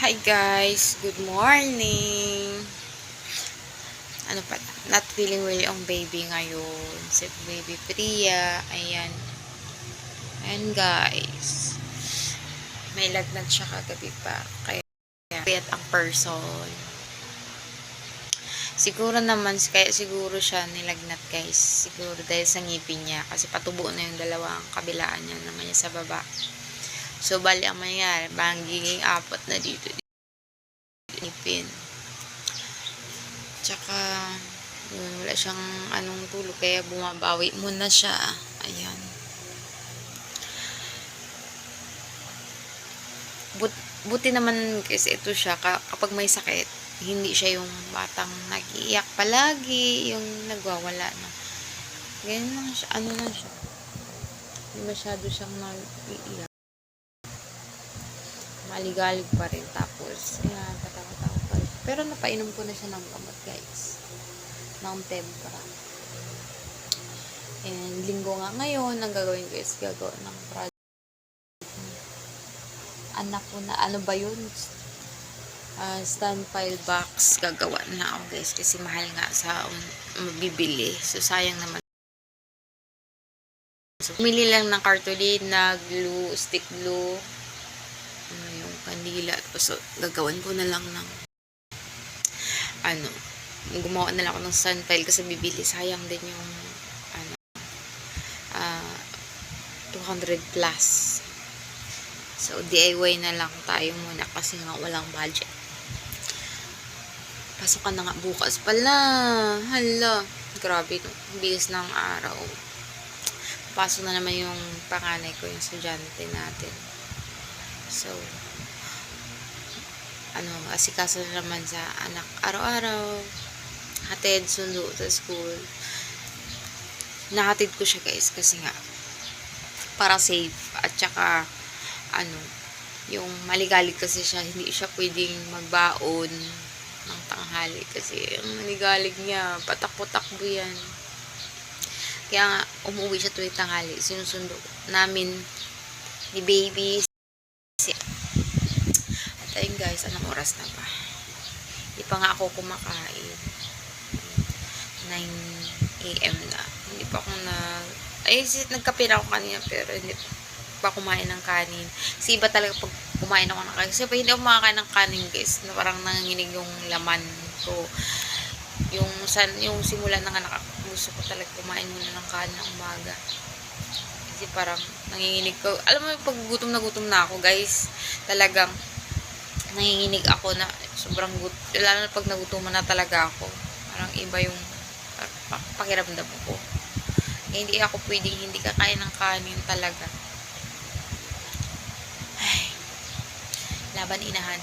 Hi guys, good morning. Ano pa, not feeling well ang baby ngayon. Si baby Priya, ayan. Ayan guys. May lagnat siya kagabi pa. Kaya payat ang person. Siguro naman, kaya siguro siya nilagnat guys. Siguro dahil sa ngipin niya. Kasi patubo na yung dalawang kabilaan niya naman niya sa baba. So, bali ang mangyayari, magiging apat na dito. Ngipin. Tsaka, wala siyang anong tulog. Kaya bumabawi muna siya. Ayan. Buti naman kasi ito siya. Kapag may sakit, hindi siya yung batang nag-iiyak palagi. Yung nagwawala na. Ganyan lang siya. Ano lang siya. Hindi masyado siyang nag-iiyak. Maligalig pa rin. Tapos, ayan, katawa-tawa pa rin. Pero napainom ko na siya ng gamot, guys. Ng tempra. And, linggo nga ngayon, ang gagawin ko is gagawa ng project. Anak ko na, ano ba yun? Stand file box. Gagawa na ako, guys. Kasi mahal nga sa mabibili. So, sayang naman. So, pumili lang ng cartolina, glue, stick glue, yung kandila. So, gagawin ko na lang ng gumawa na lang ako ng stand file kasi bibili. Sayang din yung 200 plus. So, DIY na lang tayo muna kasi nga walang budget. Pasok ka na nga bukas pala. Hala, grabe ito. Bilis ng araw. Pasok na naman yung panganay ko, yung estudyante natin. So, asikaso na naman sa anak araw-araw. Hatid, sundo sa school. Nahatid ko siya guys kasi nga para safe at saka yung maligalig kasi siya, hindi siya pwedeng magbaon ng tanghali kasi yung maligalig niya, patakbo-takbo yan. Kaya nga, umuwi siya tuwing tanghali. Sinusundo namin ni baby. At ayun guys, anong oras na ba? Hindi pa nga ako kumakain. 9 AM na. Hindi pa ako nagkape na ako kanina pero hindi pa kumain ng kanin. Kasi iba talaga pag kumain ako ng kanin. Kasi pag hindi ako makakain ng kanin guys, na parang nanginginig yung laman ko. Yung simula ng anak ako, gusto ko talaga kumain muna ng kanin ng umaga. Kasi parang nanginginig ko. Alam mo, pag gutom na ako guys, talagang nanginginig ako na sobrang gutom. Lalo na pag nagutuman na talaga ako. Parang iba yung pakiramdam ko. Hindi ako pwedeng hindi kakain ng kanin talaga. Ay, laban inahan.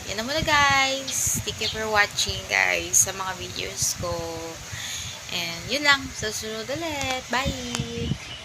Yan na muna guys. Thank you for watching guys sa mga videos ko. And yun lang. Sa sunod ulit. Bye!